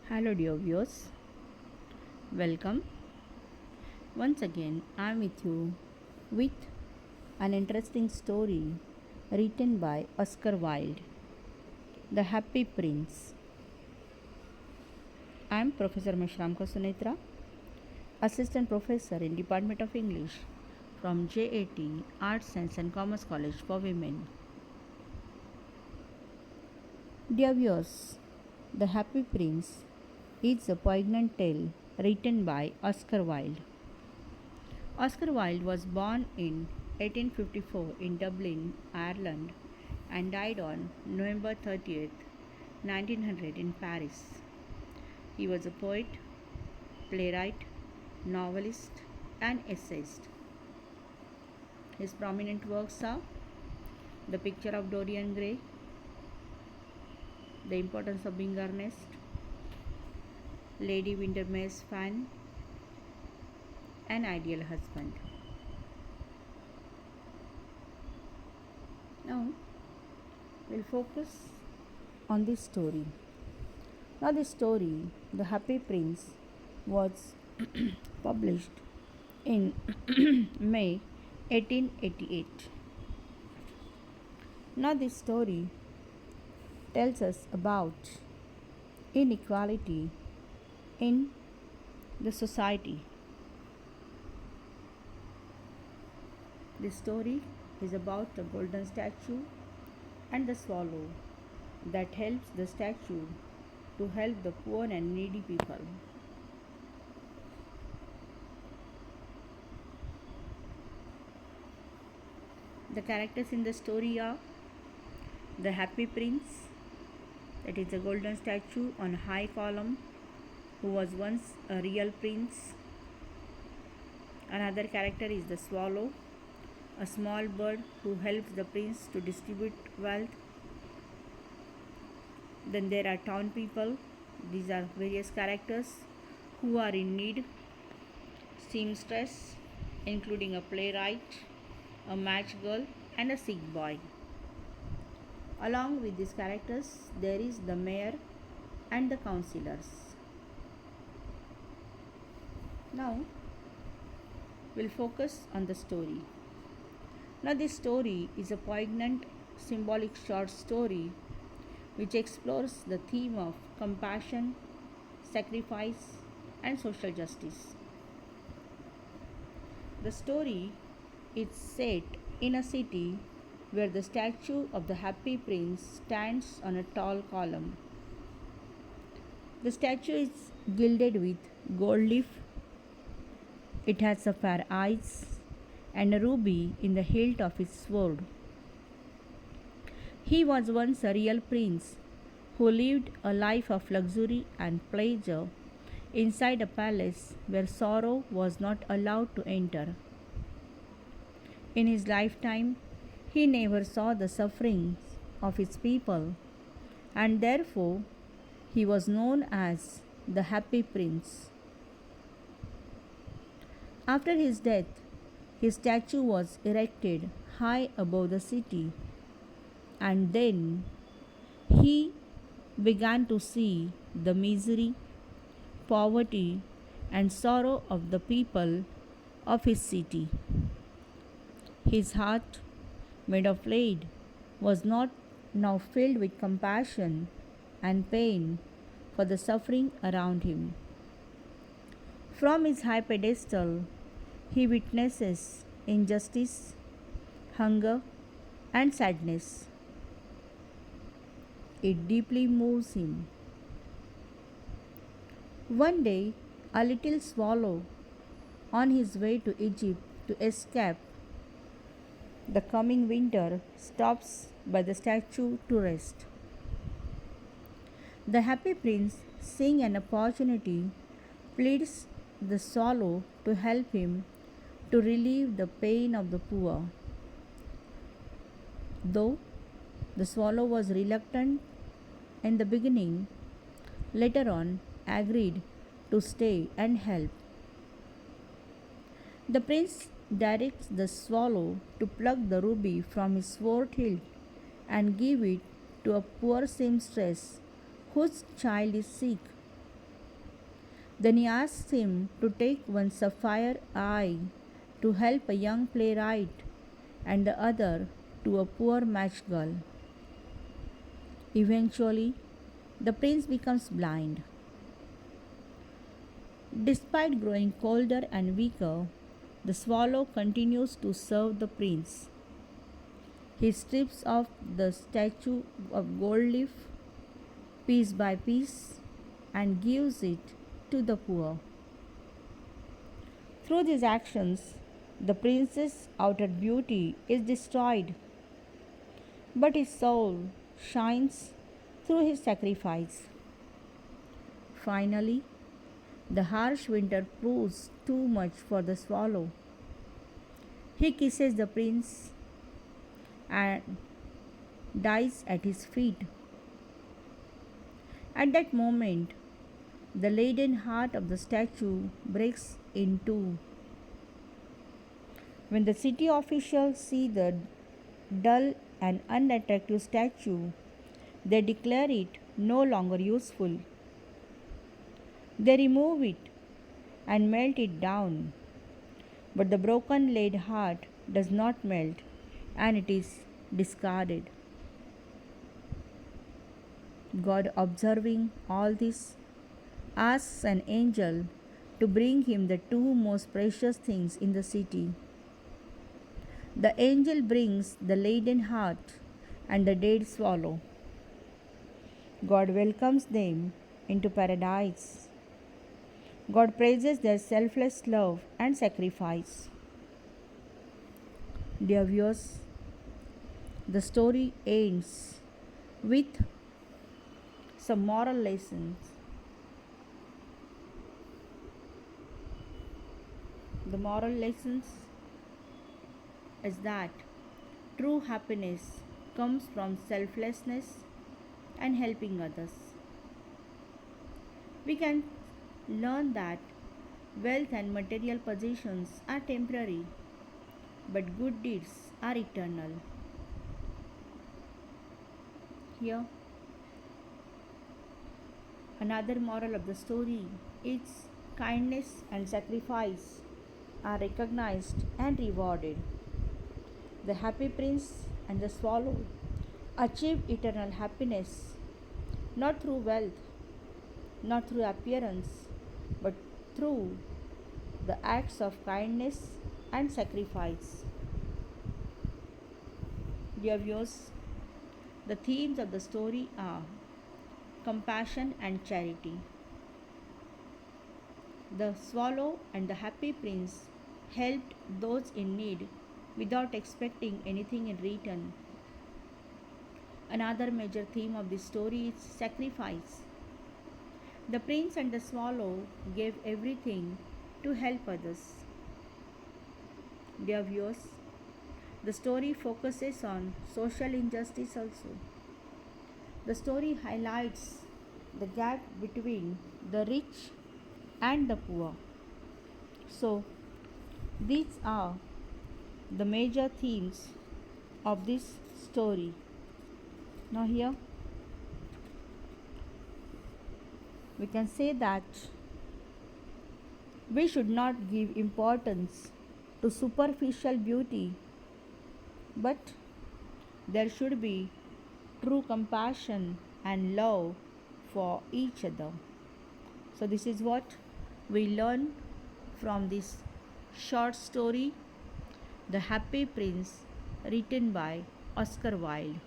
Hello, dear viewers. Welcome. Once again, I am with you with an interesting story written by Oscar Wilde, The Happy Prince. I am Professor Meshramkar S.P, Assistant Professor in Department of English from J.A.T, Arts, Science and Commerce College for Women. Dear viewers, The Happy Prince is a poignant tale written by Oscar Wilde. Oscar Wilde was born in 1854 in Dublin, Ireland, and died on November 30th, 1900 in Paris. He was a poet, playwright, novelist, and essayist. His prominent works are The Picture of Dorian Gray, The Importance of Being Earnest, Lady Windermere's Fan, An Ideal Husband. Now, we'll focus on this story. Now, this story, The Happy Prince, was published in May 1888. Now, this story tells us about inequality in the society. This story is about the golden statue and the swallow that helps the statue to help the poor and needy people. The characters in the story are the happy prince, that is a golden statue on a high column, who was once a real prince. Another character is the swallow, a small bird who helps the prince to distribute wealth. Then there are town people. These are various characters who are in need. Seamstress, including a playwright, a match girl, and a sick boy. Along with these characters, there is the mayor and the councillors. Now, we'll focus on the story. Now, this story is a poignant, symbolic short story which explores the theme of compassion, sacrifice, and social justice. The story is set in a city where the statue of the happy prince stands on a tall column. The statue is gilded with gold leaf. It has sapphire eyes and a ruby in the hilt of his sword. He was once a real prince who lived a life of luxury and pleasure inside a palace where sorrow was not allowed to enter. In his lifetime, he never saw the sufferings of his people, and therefore he was known as the Happy Prince. After his death, his statue was erected high above the city, and then he began to see the misery, poverty, and sorrow of the people of his city. His heart, made of lead, was not now filled with compassion and pain for the suffering around him. From his high pedestal, he witnesses injustice, hunger, and sadness. It deeply moves him. One day, a little swallow, on his way to Egypt to escape the coming winter, stops by the statue to rest. The happy prince, seeing an opportunity, pleads the swallow to help him to relieve the pain of the poor. Though the swallow was reluctant in the beginning, later on agreed to stay and help. The prince directs the swallow to pluck the ruby from his sword hilt and give it to a poor seamstress whose child is sick. Then he asks him to take one sapphire eye to help a young playwright and the other to a poor match girl. Eventually, the prince becomes blind. Despite growing colder and weaker, the swallow continues to serve the prince. He strips off the statue of gold leaf piece by piece and gives it to the poor. Through these actions, the prince's outer beauty is destroyed, but his soul shines through his sacrifice. Finally, the harsh winter proves too much for the swallow. He kisses the prince and dies at his feet. At that moment, the leaden heart of the statue breaks in two. When the city officials see the dull and unattractive statue, they declare it no longer useful. They remove it and melt it down. But the broken lead heart does not melt and it is discarded. God, observing all this, asks an angel to bring him the two most precious things in the city. The angel brings the laden heart and the dead swallow. God welcomes them into paradise. God praises their selfless love and sacrifice. Dear viewers, the story ends with some moral lessons. The moral lessons is that true happiness comes from selflessness and helping others. We can learn that wealth and material possessions are temporary, but good deeds are eternal. Here, another moral of the story is kindness and sacrifice are recognized and rewarded. The happy prince and the swallow achieve eternal happiness not through wealth, not through appearance, but through the acts of kindness and sacrifice. Dear viewers, the themes of the story are compassion and charity. The swallow and the happy prince helped those in need without expecting anything in return. Another major theme of this story is sacrifice. The prince and the swallow gave everything to help others. Dear viewers, the story focuses on social injustice also. The story highlights the gap between the rich and the poor. So, these are the major themes of this story. Now, here we can say that we should not give importance to superficial beauty, but there should be true compassion and love for each other. So, this is what we learn from this short story, The Happy Prince, written by Oscar Wilde.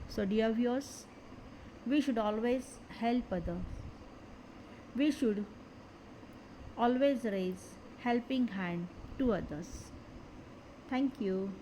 So, dear viewers, we should always help others. We should always raise helping hand to others. Thank you.